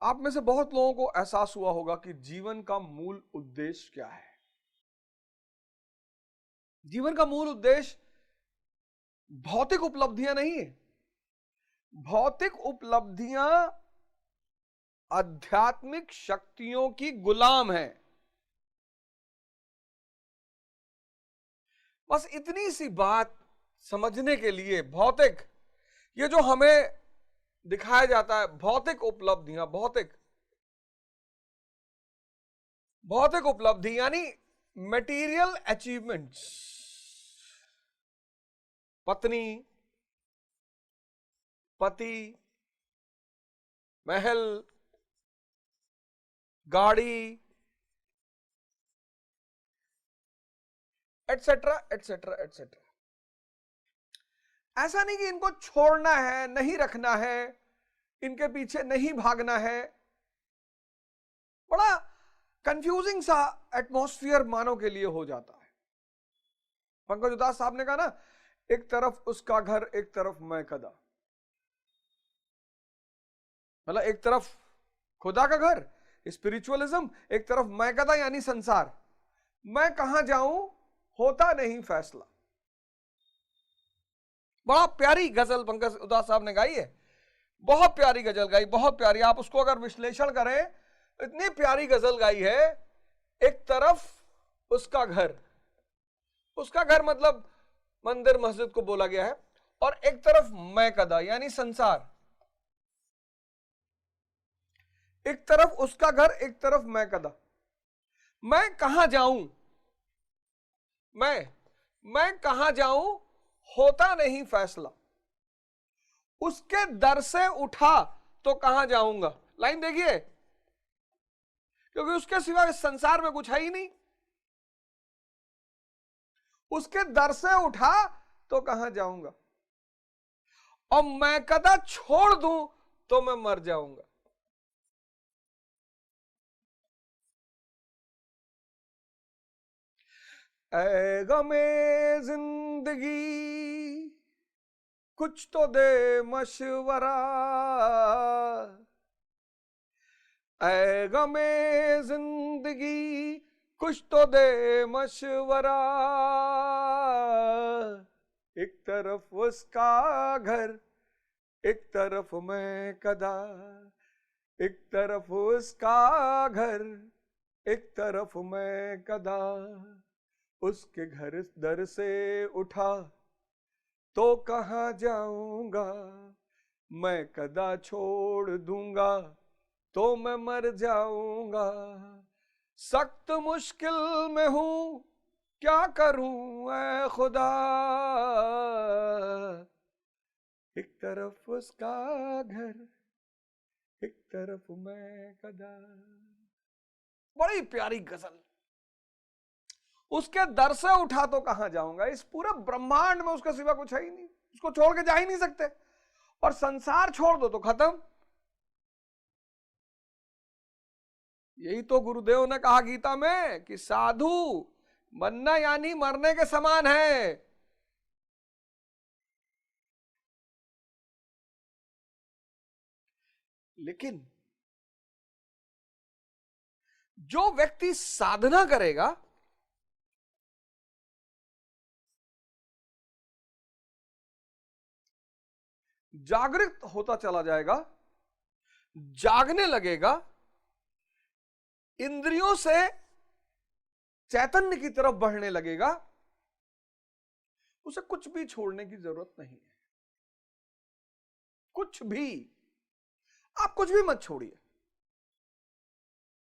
आप में से बहुत लोगों को एहसास हुआ होगा कि जीवन का मूल उद्देश्य क्या है। जीवन का मूल उद्देश्य भौतिक उपलब्धियां नहीं है। भौतिक उपलब्धियां आध्यात्मिक शक्तियों की गुलाम है। बस इतनी सी बात समझने के लिए भौतिक, ये जो हमें दिखाया जाता है, भौतिक उपलब्धियां, भौतिक भौतिक उपलब्धि यानी मटेरियल अचीवमेंट्स, पत्नी, पति, महल, गाड़ी, एटसेट्रा एटसेट्रा एटसेट्रा। ऐसा नहीं कि इनको छोड़ना है, नहीं रखना है, इनके पीछे नहीं भागना है। बड़ा कंफ्यूजिंग सा एटमॉस्फेयर मानव के लिए हो जाता है। पंकज उदास साहब ने कहा ना, एक तरफ उसका घर, एक तरफ मैं कदा। मतलब एक तरफ खुदा का घर, स्पिरिचुअलिज्म, एक तरफ मैं कदा यानी संसार। मैं कहां जाऊं होता नहीं फैसला। बड़ा प्यारी गजल पंकज उदास साहब ने गाई है, बहुत प्यारी गजल गाई, बहुत प्यारी। आप उसको अगर विश्लेषण करें, इतनी प्यारी गजल गाई है। एक तरफ उसका घर, उसका घर मतलब मंदिर मस्जिद को बोला गया है, और एक तरफ मैं कदा यानी संसार। एक तरफ उसका घर, एक तरफ मैं कदा। मैं कहां जाऊं, मैं कहां जाऊं होता नहीं फैसला। उसके दर से उठा तो कहां जाऊंगा। लाइन देखिए, क्योंकि उसके सिवा इस संसार में कुछ है ही नहीं। उसके दर से उठा तो कहां जाऊंगा, और मैं कदा छोड़ दूं तो मैं मर जाऊंगा। ऐ गमे जिंदगी कुछ तो दे मशवरा, ऐ गमे जिंदगी कुछ तो दे मशवरा। एक तरफ उसका घर, एक तरफ मैं कदा। एक तरफ उसका घर, एक तरफ मैं कदा। उसके घर दर से उठा तो कहां जाऊंगा, मैं कदा छोड़ दूंगा तो मैं मर जाऊंगा। सख्त मुश्किल में हूं क्या करूं ऐ खुदा। एक तरफ उसका घर, एक तरफ मैं कदा। बड़ी प्यारी गजल। उसके दर से उठा तो कहां जाऊंगा। इस पूरे ब्रह्मांड में उसके सिवा कुछ है ही नहीं, उसको छोड़ के जा ही नहीं सकते। और संसार छोड़ दो तो खत्म। यही तो गुरुदेव ने कहा गीता में कि साधु बनना यानी मरने के समान है। लेकिन जो व्यक्ति साधना करेगा, जागृत होता चला जाएगा, जागने लगेगा, इंद्रियों से चैतन्य की तरफ बढ़ने लगेगा, उसे कुछ भी छोड़ने की जरूरत नहीं है। कुछ भी, आप कुछ भी मत छोड़िए,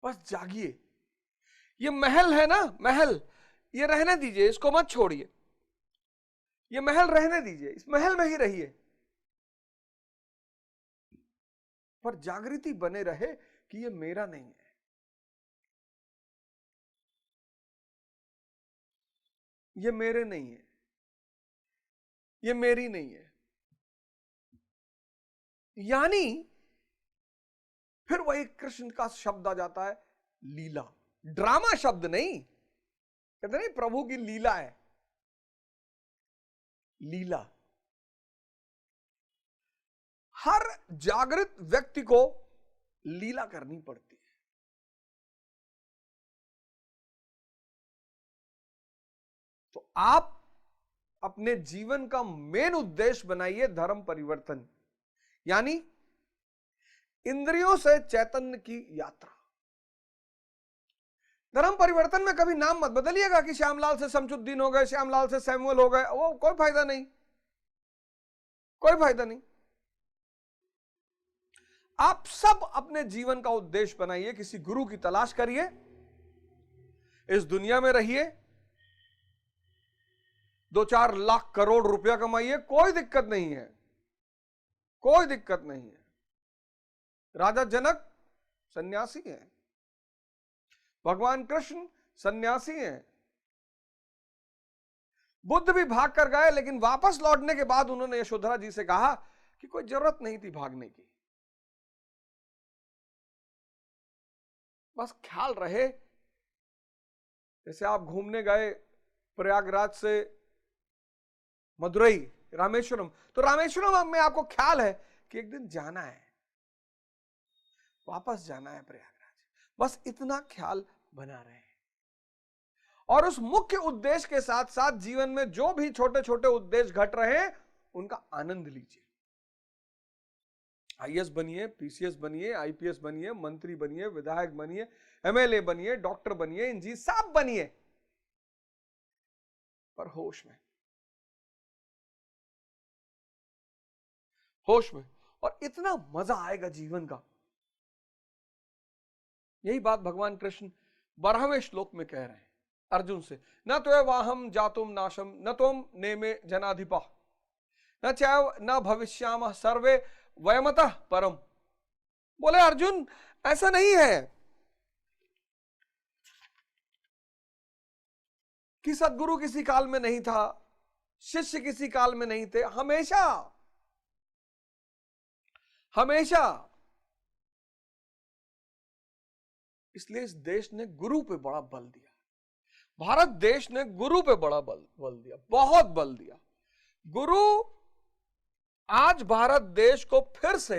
बस जागिए। ये महल है ना, महल, ये रहने दीजिए, इसको मत छोड़िए। ये महल रहने दीजिए, इस महल में ही रहिए, पर जागृति बने रहे कि ये मेरा नहीं है, ये मेरे नहीं है, ये मेरी नहीं है। यानी फिर वही कृष्ण का शब्द आ जाता है, लीला। ड्रामा शब्द नहीं, कहते नहीं प्रभु की लीला है, लीला। हर जागृत व्यक्ति को लीला करनी पड़ती है। तो आप अपने जीवन का मेन उद्देश्य बनाइए धर्म परिवर्तन, यानी इंद्रियों से चैतन्य की यात्रा। धर्म परिवर्तन में कभी नाम मत बदलिएगा कि श्यामलाल से शमसुद्दीन हो गए, श्यामलाल से सैमुअल हो गए, वो कोई फायदा नहीं, कोई फायदा नहीं। आप सब अपने जीवन का उद्देश्य बनाइए, किसी गुरु की तलाश करिए, इस दुनिया में रहिए, 2-4 लाख करोड़ रुपया कमाइए, कोई दिक्कत नहीं है, कोई दिक्कत नहीं है। राजा जनक सन्यासी है, भगवान कृष्ण सन्यासी हैं, बुद्ध भी भाग कर गए, लेकिन वापस लौटने के बाद उन्होंने यशोधरा जी से कहा कि कोई जरूरत नहीं थी भागने की, बस ख्याल रहे। जैसे आप घूमने गए प्रयागराज से मदुरई, रामेश्वरम, तो रामेश्वरम में आपको ख्याल है कि एक दिन जाना है, वापस जाना है प्रयागराज, बस इतना ख्याल बना रहे हैं। और उस मुख्य उद्देश्य के साथ साथ जीवन में जो भी छोटे छोटे उद्देश्य घट रहे हैं उनका आनंद लीजिए। आईएएस बनिए, पीसीएस बनिए, आईपीएस बनिए, मंत्री बनिए, विधायक बनिए, एमएलए बनिए, डॉक्टर बनिए, इंजीनियर सब बनिए, पर होश में, होश में। और इतना मजा आएगा जीवन का। यही बात भगवान कृष्ण 12वें श्लोक में कह रहे हैं अर्जुन से, न तो वाहम जातुम नाशम न तुम नेमे जनाधिपा न चैव न भविष्यामः सर्वे वयमतः परम। बोले अर्जुन ऐसा नहीं है कि सद्गुरु किसी काल में नहीं था, शिष्य किसी काल में नहीं थे, हमेशा हमेशा। इसलिए इस देश ने गुरु पे बड़ा बल दिया, भारत देश ने गुरु पे बड़ा बल दिया, बहुत बल दिया। गुरु आज भारत देश को फिर से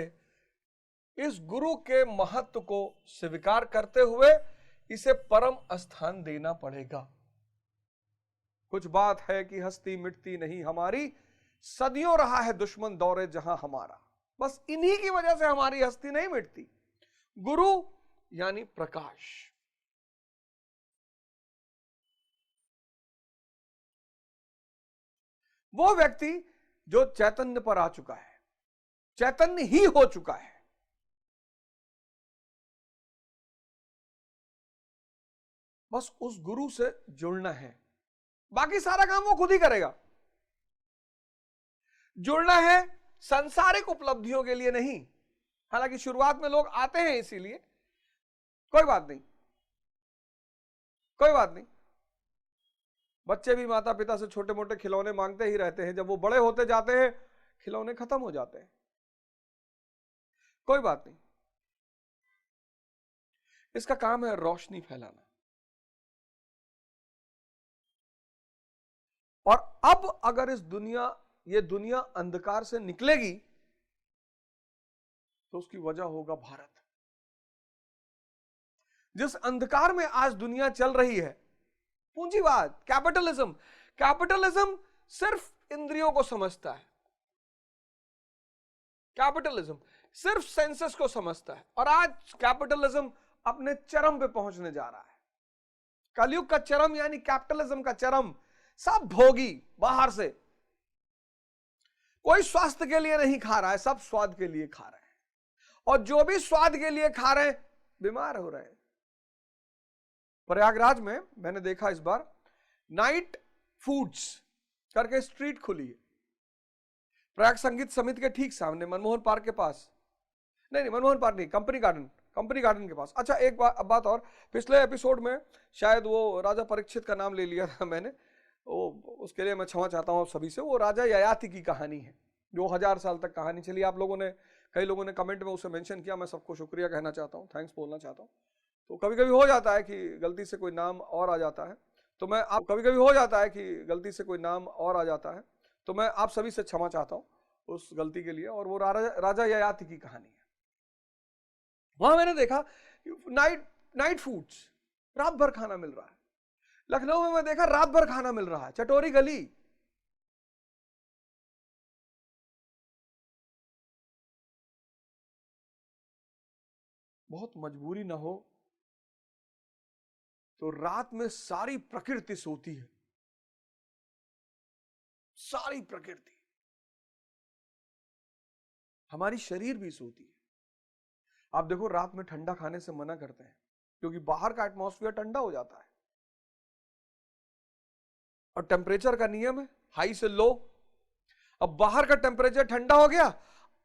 इस गुरु के महत्व को स्वीकार करते हुए इसे परम स्थान देना पड़ेगा। कुछ बात है कि हस्ती मिटती नहीं हमारी, सदियों रहा है दुश्मन दौरे जहां हमारा। बस इन्हीं की वजह से हमारी हस्ती नहीं मिटती। गुरु यानी प्रकाश। वो व्यक्ति जो चैतन्य पर आ चुका है, चैतन्य ही हो चुका है, बस उस गुरु से जुड़ना है, बाकी सारा काम वो खुद ही करेगा। जुड़ना है सांसारिक उपलब्धियों के लिए नहीं, हालांकि शुरुआत में लोग आते हैं इसीलिए, कोई बात नहीं, कोई बात नहीं। बच्चे भी माता पिता से छोटे मोटे खिलौने मांगते ही रहते हैं, जब वो बड़े होते जाते हैं खिलौने खत्म हो जाते हैं, कोई बात नहीं। इसका काम है रोशनी फैलाना। और अब अगर ये दुनिया अंधकार से निकलेगी तो उसकी वजह होगा भारत। जिस अंधकार में आज दुनिया चल रही है, पूंजीवाद, कैपिटलिज्म, कैपिटलिज्म सिर्फ इंद्रियों को समझता है, कैपिटलिज्म सिर्फ सेंसस को समझता है। और आज कैपिटलिज्म अपने चरम पे पहुंचने जा रहा है। कलयुग का चरम यानी कैपिटलिज्म का चरम। सब भोगी, बाहर से कोई स्वास्थ्य के लिए नहीं खा रहा है, सब स्वाद के लिए खा रहे हैं, और जो भी स्वाद के लिए खा रहे हैं बीमार हो रहे हैं। प्रयागराज में मैंने देखा इस बार नाइट फूड्स करके स्ट्रीट खुली है, प्रयाग संगीत समिति के ठीक सामने, मनमोहन पार्क के पास, नहीं मनमोहन पार्क नहीं, कंपनी गार्डन के पास। अच्छा एक बात और, पिछले एपिसोड में शायद वो राजा परीक्षित का नाम ले लिया था मैंने, उसके लिए मैं क्षमा चाहता हूं आप सभी से। वो राजा ययाति की कहानी है, जो 1000 साल तक कहानी चली। आप लोगों ने, कई लोगों ने कमेंट में उसे मेंशन किया, मैं सबको शुक्रिया कहना चाहता हूं, थैंक्स बोलना चाहता हूं। तो कभी कभी हो जाता है कि गलती से कोई नाम और आ जाता है, तो मैं आप कभी कभी हो जाता है कि गलती से कोई नाम और आ जाता है, तो मैं आप सभी से क्षमा चाहता हूं उस गलती के लिए। और वो राजा ययाति की कहानी है। वहां मैंने देखा नाइट नाइट फूड्स, रात भर खाना मिल रहा है। लखनऊ में मैं देखा रात भर खाना मिल रहा है, चटोरी गली। बहुत मजबूरी ना हो तो रात में सारी प्रकृति सोती है, सारी प्रकृति, हमारी शरीर भी सोती है। आप देखो रात में ठंडा खाने से मना करते हैं क्योंकि बाहर का एटमॉस्फेयर ठंडा हो जाता है और टेम्परेचर का नियम है हाई से लो। अब बाहर का टेम्परेचर ठंडा हो गया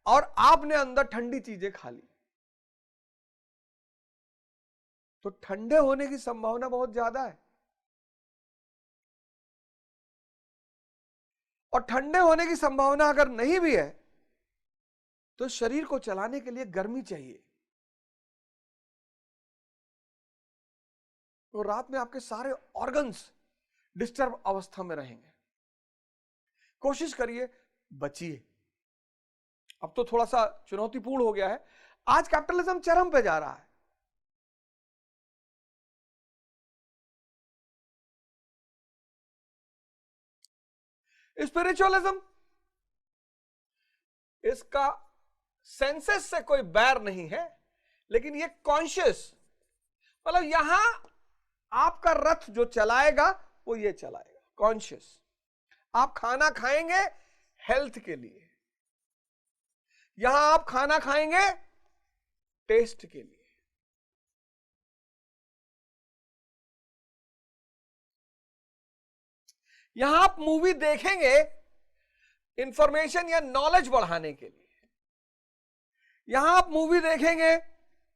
और आपने अंदर ठंडी चीजें खा ली तो ठंडे होने की संभावना बहुत ज्यादा है। और ठंडे होने की संभावना अगर नहीं भी है तो शरीर को चलाने के लिए गर्मी चाहिए। तो रात में आपके सारे ऑर्गन्स डिस्टर्ब अवस्था में रहेंगे। कोशिश करिए बचिए। अब तो थोड़ा सा चुनौतीपूर्ण हो गया है, आज कैपिटलिज्म चरम पे जा रहा है। स्पिरिचुअलिज्म, इसका सेंसेस से कोई बैर नहीं है, लेकिन ये कॉन्शियस, मतलब यहां आपका रथ जो चलाएगा वो ये चलाएगा कॉन्शियस। आप खाना खाएंगे हेल्थ के लिए, यहां आप खाना खाएंगे टेस्ट के लिए। यहां आप मूवी देखेंगे इंफॉर्मेशन या नॉलेज बढ़ाने के लिए, यहां आप मूवी देखेंगे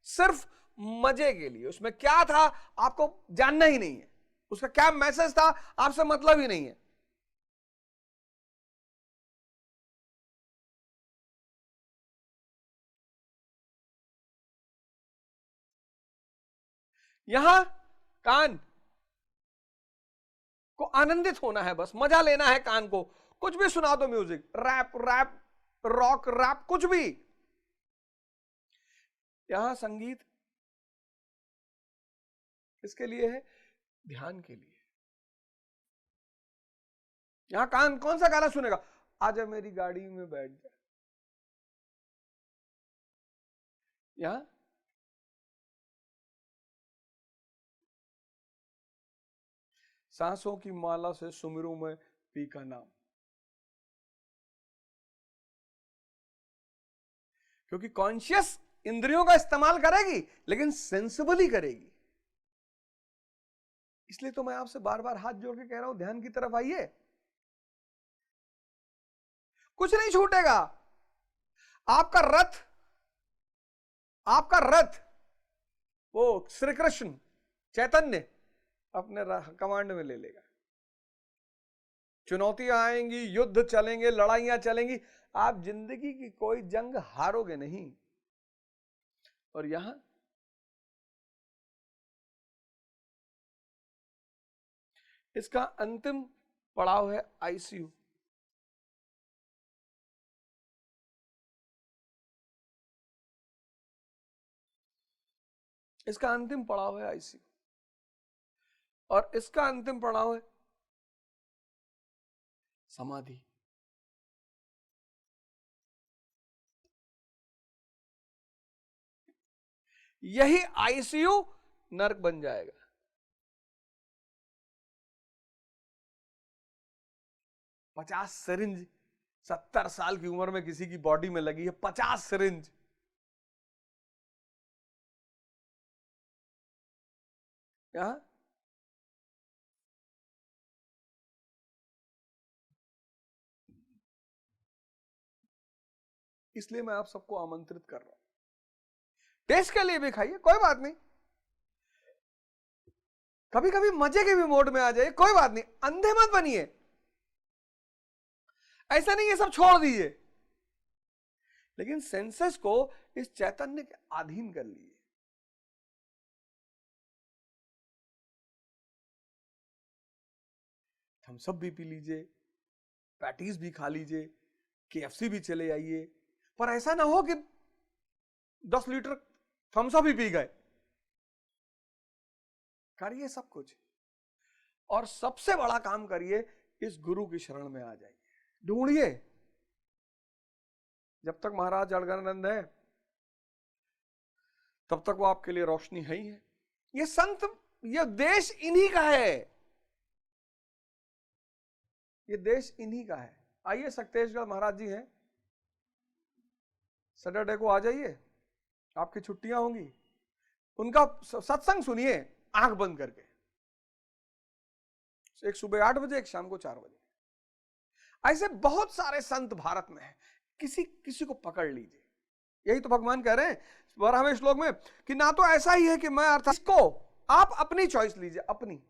सिर्फ मजे के लिए, उसमें क्या था आपको जानना ही नहीं है, उसका क्या मैसेज था आपसे मतलब ही नहीं है। यहां कान को आनंदित होना है, बस मजा लेना है कान को, कुछ भी सुना दो, music, rap rap rock rap कुछ भी। यहां संगीत किसके लिए है? ध्यान के लिए। यहां कान कौन सा गाना सुनेगा? आजा मेरी गाड़ी में बैठ जा। यहां सांसों की माला से सुमिरू में पी का नाम, क्योंकि कॉन्शियस इंद्रियों का इस्तेमाल करेगी लेकिन सेंसिबली करेगी। इसलिए तो मैं आपसे बार बार हाथ जोड़ के कह रहा हूं ध्यान की तरफ आइए, कुछ नहीं छूटेगा। आपका रथ, आपका रथ वो श्री कृष्ण चैतन्य अपने कमांड में ले लेगा। चुनौतियां आएंगी, युद्ध चलेंगे, लड़ाइयां चलेंगी, आप जिंदगी की कोई जंग हारोगे नहीं। और यहां इसका अंतिम पड़ाव है आईसीयू। इसका अंतिम पड़ाव है आईसीयू और इसका अंतिम पड़ाव है समाधि। यही आईसीयू नर्क बन जाएगा। 50 सिरिंज 70 साल की उम्र में किसी की बॉडी में लगी है, 50 सिरिंज। क्या? इसलिए मैं आप सबको आमंत्रित कर रहा हूं, टेस्ट के लिए भी खाइए, कोई बात नहीं, कभी कभी मजे के भी मोड में आ जाइए, कोई बात नहीं, अंधे मत बनिए। ऐसा नहीं ये सब छोड़ दीजिए, लेकिन सेंसेस को इस चैतन्य के अधीन कर लीजिए। हम सब भी पी लीजिए, पैटीज भी खा लीजिए, केएफसी भी चले आइए, पर ऐसा ना हो कि 10 लीटर थम्स अप ही पी गए। करिए सब कुछ, और सबसे बड़ा काम करिए, इस गुरु की शरण में आ जाइए, ढूंढिए। जब तक महाराज अड़गड़ानंद है तब तक वो आपके लिए रोशनी है ही है। ये संत, ये देश इन्हीं का है, ये देश इन्हीं का है। आइए, सक्तेशगढ़ महाराज जी हैं, सैटरडे को आ जाइए, आपकी छुट्टियां होंगी, उनका सत्संग सुनिए आंख बंद करके। एक सुबह 8 बजे, एक शाम को 4 बजे। ऐसे बहुत सारे संत भारत में हैं, किसी किसी को पकड़ लीजिए। यही तो भगवान कह रहे हैं 12वें श्लोक में कि ना तो ऐसा ही है कि मैं अर्थात, इसको आप अपनी चॉइस लीजिए, अपनी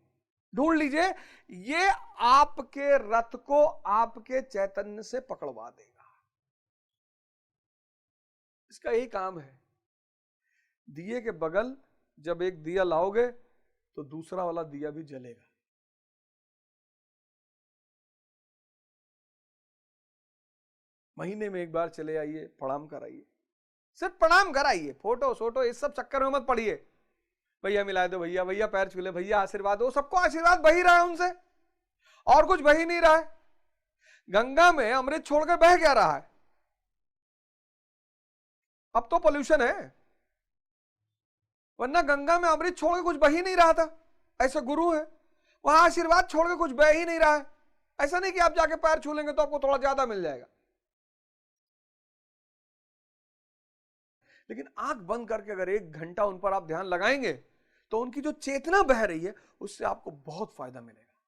ढूंढ लीजिए, ये आपके रथ को आपके चैतन्य से पकड़वा देगा। इसका यही काम है। दिए के बगल जब एक दिया लाओगे तो दूसरा वाला दिया भी जलेगा। महीने में एक बार चले आइए, प्रणाम कराइए, सिर्फ प्रणाम कराइए, फोटो सोटो इस सब चक्कर में मत पड़िए। भैया मिलाए दो, भैया भैया पैर छू ले, भैया आशीर्वाद दो, सबको आशीर्वाद बही रहा है उनसे, और कुछ बही नहीं रहा है। गंगा में अमृत छोड़कर बह क्या रहा है? अब तो पोल्यूशन है, वरना गंगा में अमृत छोड़ के कुछ बह ही नहीं रहा था। ऐसे गुरु है, वहां आशीर्वाद छोड़ के कुछ बह ही नहीं रहा है। ऐसा नहीं कि आप जाके पैर छू लेंगे तो आपको थोड़ा ज्यादा मिल जाएगा। लेकिन आंख बंद करके अगर 1 घंटा उन पर आप ध्यान लगाएंगे तो उनकी जो चेतना बह रही है उससे आपको बहुत फायदा मिलेगा।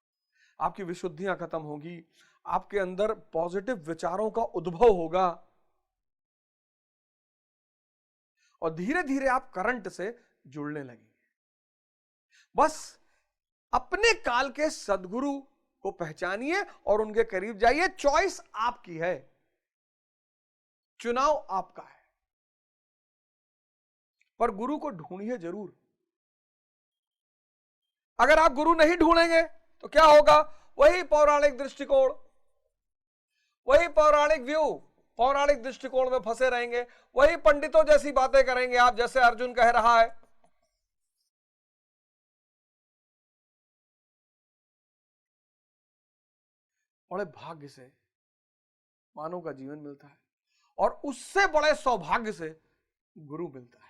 आपकी विशुद्धियां खत्म होगी, आपके अंदर पॉजिटिव विचारों का उद्भव होगा, और धीरे धीरे आप करंट से जुड़ने लगेंगे। बस अपने काल के सदगुरु को पहचानिए और उनके करीब जाइए। चॉइस आपकी है, चुनाव आपका है, पर गुरु को ढूंढिए जरूर। अगर आप गुरु नहीं ढूंढेंगे तो क्या होगा? वही पौराणिक दृष्टिकोण, वही पौराणिक व्यू, पौराणिक दृष्टिकोण में फंसे रहेंगे, वही पंडितों जैसी बातें करेंगे आप, जैसे अर्जुन कह रहा है। बड़े भाग्य से मानव का जीवन मिलता है, और उससे बड़े सौभाग्य से गुरु मिलता है।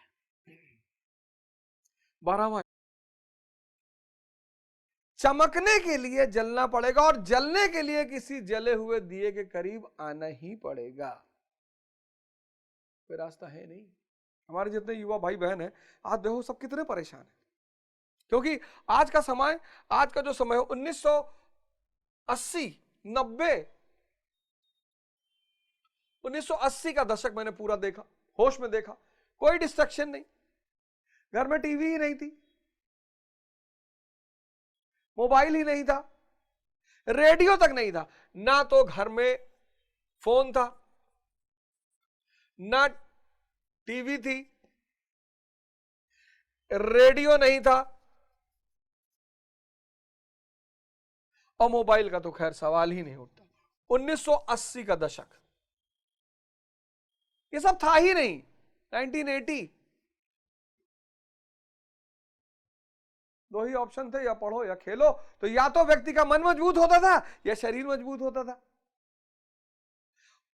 12वां, चमकने के लिए जलना पड़ेगा, और जलने के लिए किसी जले हुए दिए के करीब आना ही पड़ेगा, कोई रास्ता है नहीं। हमारे जितने युवा भाई बहन हैं आज देखो सब कितने परेशान हैं, क्योंकि आज का समय, आज का जो समय है 1980 90 1980 का दशक मैंने पूरा देखा, होश में देखा। कोई डिस्ट्रक्शन नहीं, घर में टीवी ही नहीं थी, मोबाइल ही नहीं था, रेडियो तक नहीं था, ना तो घर में फोन था, ना टीवी थी, रेडियो नहीं था, और मोबाइल का तो खैर सवाल ही नहीं उठता। 1980 का दशक, ये सब था ही नहीं। 1980, 2 ही ऑप्शन थे, या पढ़ो या खेलो। तो या तो व्यक्ति का मन मजबूत होता था या शरीर मजबूत होता था।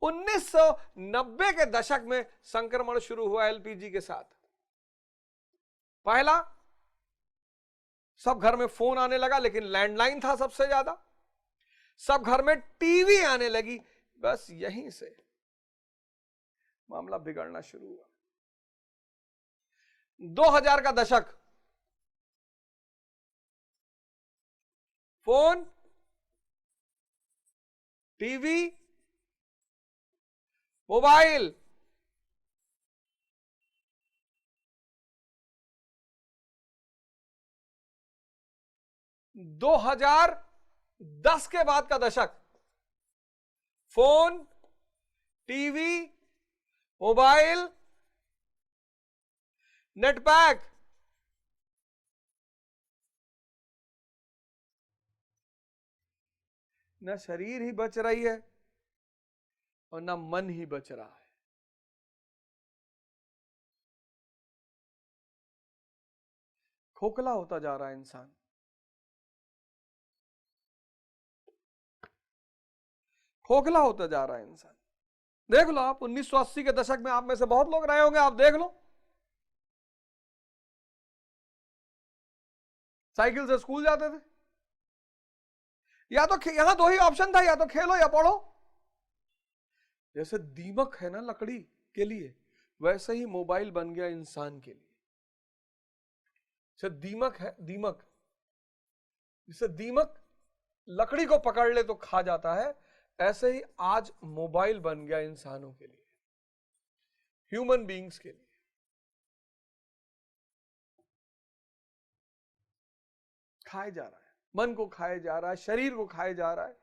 1990 के दशक में संक्रमण शुरू हुआ एलपीजी के साथ। पहला, सब घर में फोन आने लगा, लेकिन लैंडलाइन था सबसे ज्यादा। सब घर में टीवी आने लगी, बस यहीं से मामला बिगड़ना शुरू हुआ। 2000 का दशक, फोन, टीवी, मोबाइल, दो 2010 के बाद का दशक, phone, TV, mobile, net pack, न शरीर ही बच रही है और न मन ही बच रहा है। खोखला होता जा रहा है इंसान, खोखला होता जा रहा है इंसान। देख लो आप 1980 के दशक में आप में से बहुत लोग रहे होंगे, आप देख लो, साइकिल से स्कूल जाते थे, या तो यहां दो ही ऑप्शन था, या तो खेलो या पढ़ो। जैसे दीमक है ना लकड़ी के लिए, वैसे ही मोबाइल बन गया इंसान के लिए। जैसे दीमक है, दीमक, जैसे दीमक लकड़ी को पकड़ ले तो खा जाता है, ऐसे ही आज मोबाइल बन गया इंसानों के लिए, ह्यूमन बीइंग्स के लिए। खाए जा रहा है, मन को खाए जा रहा है, शरीर को खाए जा रहा है।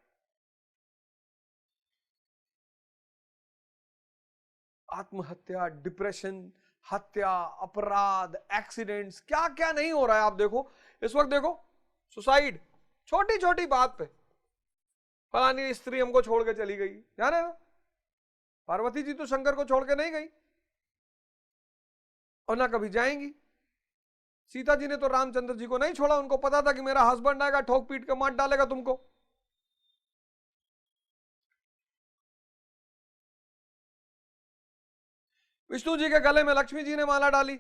आत्महत्या, डिप्रेशन, हत्या, अपराध, एक्सीडेंट्स, क्या क्या नहीं हो रहा है। आप देखो इस वक्त, देखो सुसाइड, छोटी छोटी बात पे, फलानी स्त्री हमको छोड़ के चली गई, जाने ना, पार्वती जी तो शंकर को छोड़ के नहीं गई और ना कभी जाएंगी। सीता जी ने तो रामचंद्र जी को नहीं छोड़ा, उनको पता था कि मेरा हस्बैंड आएगा, ठोक पीट के मार डालेगा तुमको। विष्णु जी के गले में लक्ष्मी जी ने माला डाली,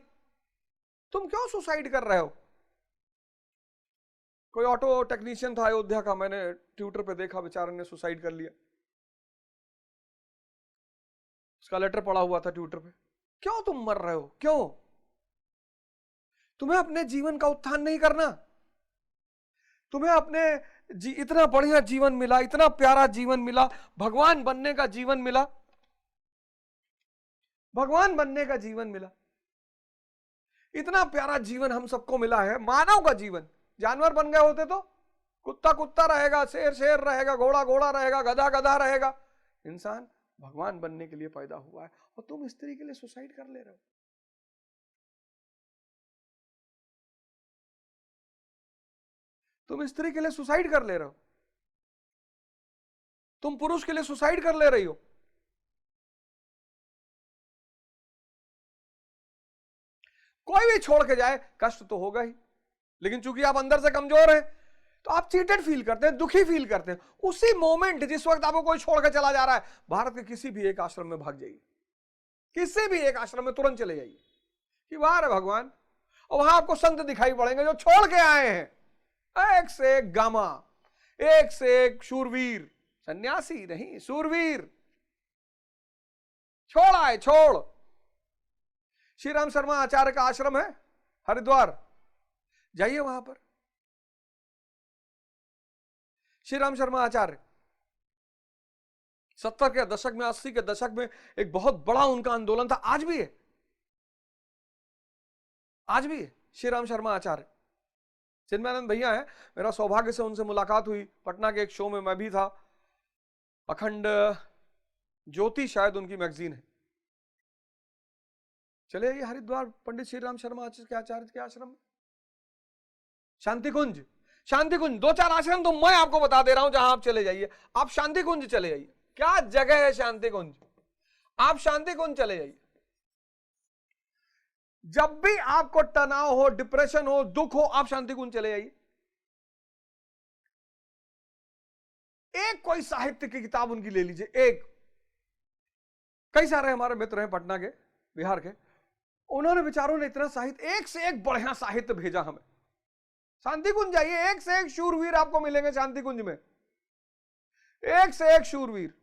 तुम क्यों सुसाइड कर रहे हो? कोई ऑटो टेक्नीशियन था अयोध्या का, मैंने ट्विटर पे देखा, बेचारे ने सुसाइड कर लिया, उसका लेटर पड़ा हुआ था ट्विटर पे। क्यों तुम मर रहे हो, क्यों? तुम्हें अपने जीवन का उत्थान नहीं करना? तुम्हें अपने इतना बढ़िया जीवन मिला, इतना प्यारा जीवन मिला, भगवान बनने का जीवन मिला, भगवान बनने का जीवन मिला, इतना प्यारा जीवन हम सबको मिला है, मानव का जीवन। जानवर बन गए होते तो कुत्ता कुत्ता रहेगा, शेर शेर रहेगा, घोड़ा घोड़ा रहेगा, गधा गधा रहेगा। इंसान भगवान बनने के लिए पैदा हुआ है, और तुम स्त्री के लिए सुसाइड कर ले रहे हो। तुम स्त्री के लिए सुसाइड कर ले रहे हो, तुम पुरुष के लिए सुसाइड कर ले रही हो। कोई भी छोड़ के जाए कष्ट तो होगा ही, लेकिन चूंकि आप अंदर से कमजोर हैं तो आप चीटेड फील करते हैं, दुखी फील करते हैं। उसी मोमेंट जिस वक्त आपको कोई छोड़ के चला जा रहा है, भारत के किसी भी एक आश्रम में भाग जाइए, किसी भी एक आश्रम में तुरंत चले जाइए कि वाह रे भगवान, और वहां आपको संत दिखाई पड़ेंगे जो छोड़ के आए हैं, एक से एक गामा, एक से एक शूरवीर, सन्यासी नहीं शूरवीर, छोड़ आए, छोड़। श्री राम शर्मा आचार्य का आश्रम है हरिद्वार, जाइए वहां पर। श्री राम शर्मा आचार्य 70 के दशक में, 80 के दशक में एक बहुत बड़ा उनका आंदोलन था, आज भी है, आज भी है। श्री राम शर्मा आचार्य चिन्मयानंद भैया है, मेरा सौभाग्य से उनसे मुलाकात हुई, पटना के एक शो में मैं भी था, अखंड ज्योति शायद उनकी मैगजीन है। चले आइए हरिद्वार पंडित श्री राम शर्मा आचार्य के आश्रम में, शांति कुंज, शांति कुंज, 2-4 आश्रम तो मैं आपको बता दे रहा हूं जहां आप चले जाइए। आप शांति कुंज चले जाइए, क्या जगह है शांति कुंज, आप शांति कुंज चले जाइए। जब भी आपको तनाव हो, डिप्रेशन हो, दुख हो, आप शांति कुंज चले जाइए। एक कोई साहित्य की किताब उनकी ले लीजिए, एक, कई सारे हमारे मित्र हैं पटना के, बिहार के, उन्होंने बेचारों ने इतना साहित्य, एक से एक बढ़िया साहित्य भेजा हमें। शांति कुंज जाइए, एक से एक शूरवीर आपको मिलेंगे शांति कुंज में, एक से एक शूरवीर,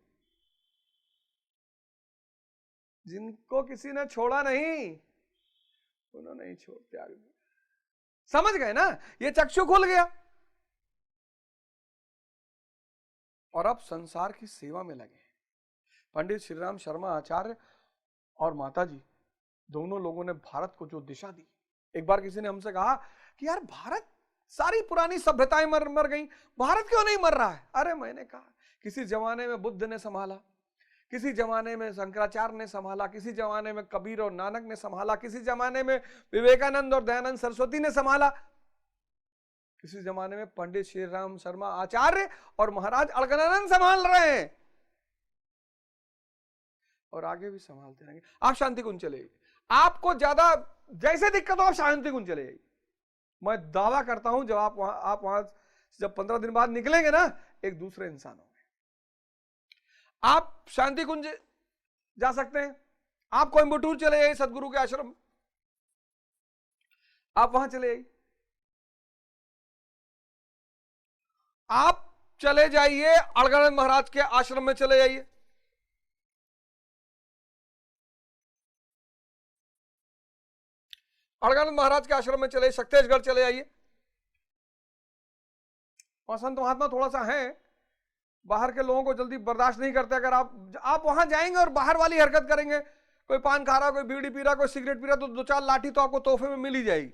जिनको किसी ने छोड़ा नहीं, उन्होंने ही छोड़ त्याग दिया। समझ गए ना, ये चक्षु खुल गया, और अब संसार की सेवा में लगे। पंडित श्री राम शर्मा आचार्य और माता जी दोनों लोगों ने भारत को जो दिशा दी। एक बार किसी ने हमसे कहा कि यार भारत, सारी पुरानी सभ्यताएं मर गई, भारत क्यों नहीं मर रहा है? अरे मैंने कहा, किसी जमाने में बुद्ध ने संभाला, किसी जमाने में शंकराचार्य ने संभाला, किसी जमाने में कबीर और नानक ने संभाला, किसी जमाने में विवेकानंद और दयानंद सरस्वती ने संभाला, किसी जमाने में पंडित श्री राम शर्मा आचार्य और महाराज अड़गनानंद संभाल रहे हैं, और आगे भी संभालते रहेंगे। आप शांति कुंज चले, आपको ज्यादा जैसे दिक्कत हो आप शांति कुंज चले जाइए, मैं दावा करता हूं जब आप वहां जब 15 दिन बाद निकलेंगे ना, एक दूसरे इंसान होंगे। आप शांति कुंज जा सकते हैं, आप कोयम्बटूर चले जाइए सदगुरु के आश्रम, आप वहां चले जाइए, आप चले जाइए अलगानंद महाराज के आश्रम में चले जाइए, अलगानंद महाराज के आश्रम में चले, शक्तेशगढ़ चले जाइए, वहां संत महात्मा थोड़ा सा है, बाहर के लोगों को जल्दी बर्दाश्त नहीं करते। अगर आप वहां जाएंगे और बाहर वाली हरकत करेंगे, कोई पान खा रहा, कोई बीड़ी पी रहा, कोई सिगरेट पी रहा, तो 2-4 लाठी तो आपको तोहफे में मिल ही जाएगी।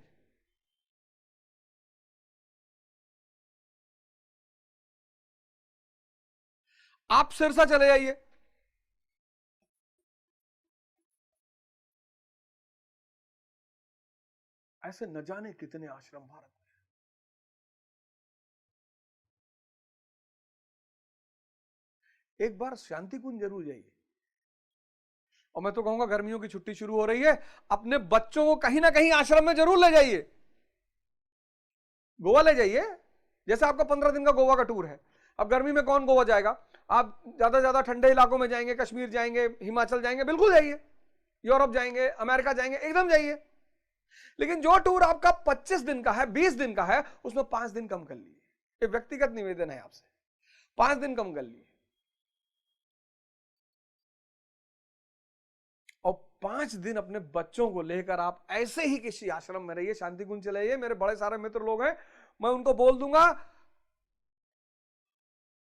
आप सिरसा चले जाइए, ऐसे न जाने कितने आश्रम भारत में। एक बार शांति कुंज जरूर जाइए। और मैं तो कहूंगा गर्मियों की छुट्टी शुरू हो रही है, अपने बच्चों को कहीं ना कहीं आश्रम में जरूर ले जाइए। गोवा ले जाइए, जैसे आपका 15 दिन का गोवा का टूर है। अब गर्मी में कौन गोवा जाएगा? आप ज्यादा ज्यादा ठंडे इलाकों में जाएंगे, कश्मीर जाएंगे, हिमाचल जाएंगे, बिल्कुल जाइए। यूरोप जाएंगे, अमेरिका जाएंगे, एकदम जाइए। लेकिन जो टूर आपका 25 दिन का है, 20 दिन का है, उसमें 5 दिन कम कर लीजिए। ये व्यक्तिगत निवेदन है आपसे, 5 दिन कम कर लीजिए। और 5 दिन अपने बच्चों को लेकर आप ऐसे ही किसी आश्रम में रहिए, शांति कुंज चले जाइए। मेरे बड़े सारे मित्र लोग हैं, मैं उनको बोल दूंगा,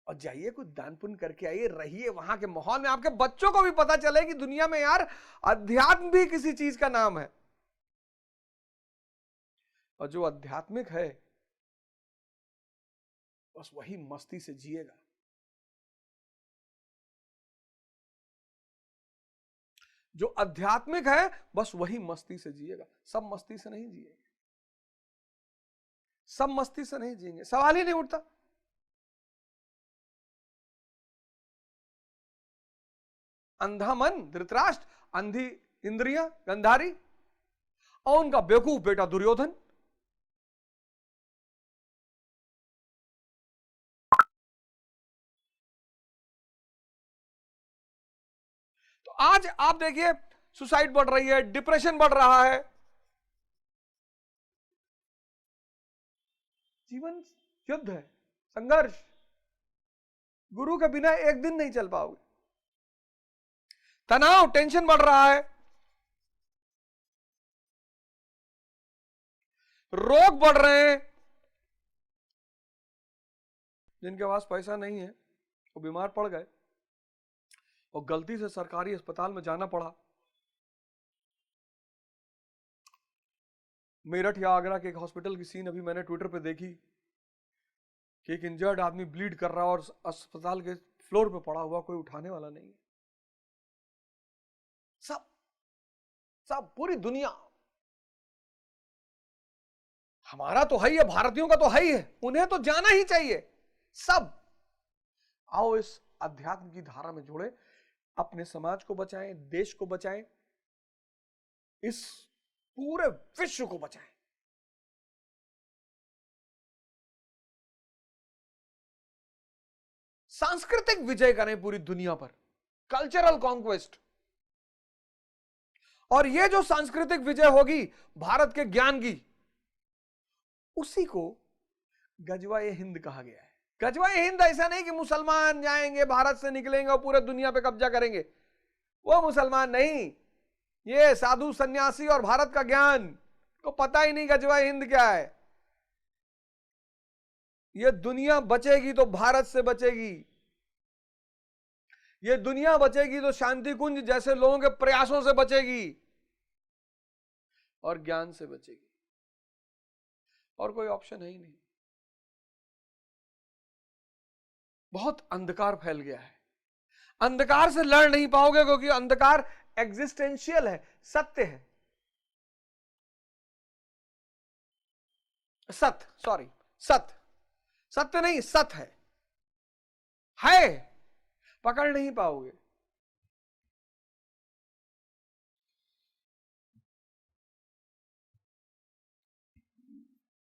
और जाइए कुछ दान पुण्य करके आइए, रहिए वहां के माहौल में। आपके बच्चों को भी पता चले कि दुनिया में यार अध्यात्म भी किसी चीज का नाम है, और जो आध्यात्मिक है बस वही मस्ती से जिएगा। जो आध्यात्मिक है बस वही मस्ती से जिएगा। सब मस्ती से नहीं जिएंगे, सब मस्ती से नहीं जिएंगे, सवाल ही नहीं उठता। अंधा मन धृतराष्ट्र, अंधी इंद्रियां गंधारी, और उनका बेवकूफ बेटा दुर्योधन। तो आज आप देखिए, सुसाइड बढ़ रही है, डिप्रेशन बढ़ रहा है। जीवन युद्ध है, संघर्ष। गुरु के बिना एक दिन नहीं चल पाओगे। तनाव, टेंशन बढ़ रहा है, रोग बढ़ रहे हैं। जिनके पास पैसा नहीं है वो बीमार पड़ गए और गलती से सरकारी अस्पताल में जाना पड़ा। मेरठ या आगरा के एक हॉस्पिटल की सीन अभी मैंने ट्विटर पे देखी कि एक इंजर्ड आदमी ब्लीड कर रहा और अस्पताल के फ्लोर पे पड़ा हुआ, कोई उठाने वाला नहीं है। सब सब पूरी दुनिया, हमारा तो है ही है, भारतीयों का तो है ही है, उन्हें तो जाना ही चाहिए सब। आओ इस अध्यात्म की धारा में जुड़े, अपने समाज को बचाएं, देश को बचाएं, इस पूरे विश्व को बचाएं। सांस्कृतिक विजय करें पूरी दुनिया पर, कल्चरल कॉन्क्वेस्ट। और ये जो सांस्कृतिक विजय होगी भारत के ज्ञान की, उसी को गजवाए हिंद कहा गया है। गजवाए हिंद ऐसा नहीं कि मुसलमान जाएंगे भारत से निकलेंगे और पूरे दुनिया पे कब्जा करेंगे, वो मुसलमान नहीं। ये साधु सन्यासी और भारत का ज्ञान को पता ही नहीं गजवाए हिंद क्या है। ये दुनिया बचेगी तो भारत से बचेगी, ये दुनिया बचेगी तो शांति कुंज जैसे लोगों के प्रयासों से बचेगी और ज्ञान से बचेगी, और कोई ऑप्शन है ही नहीं। बहुत अंधकार फैल गया है, अंधकार से लड़ नहीं पाओगे क्योंकि अंधकार एग्जिस्टेंशियल है, सत्य है। सत्य नहीं, सत्य है, पकड़ नहीं पाओगे।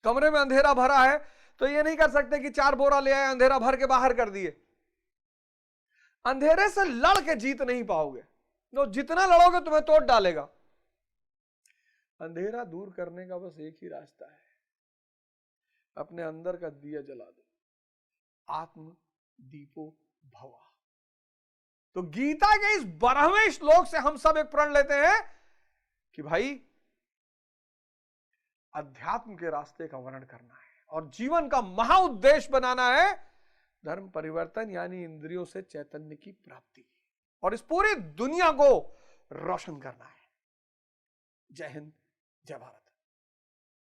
कमरे में अंधेरा भरा है तो ये नहीं कर सकते कि 4 बोरा ले आए, अंधेरा भर के बाहर कर दिए। अंधेरे से लड़ के जीत नहीं पाओगे, तो जितना लड़ोगे तुम्हें तोड़ डालेगा। अंधेरा दूर करने का बस एक ही रास्ता है, अपने अंदर का दिया जला दो, आत्म दीपो भवा। तो गीता के इस 12वें श्लोक से हम सब एक प्रण लेते हैं कि भाई अध्यात्म के रास्ते का वर्णन करना है और जीवन का महाउद्देश्य बनाना है धर्म परिवर्तन, यानी इंद्रियों से चैतन्य की प्राप्ति, और इस पूरी दुनिया को रोशन करना है। जय हिंद, जय भारत।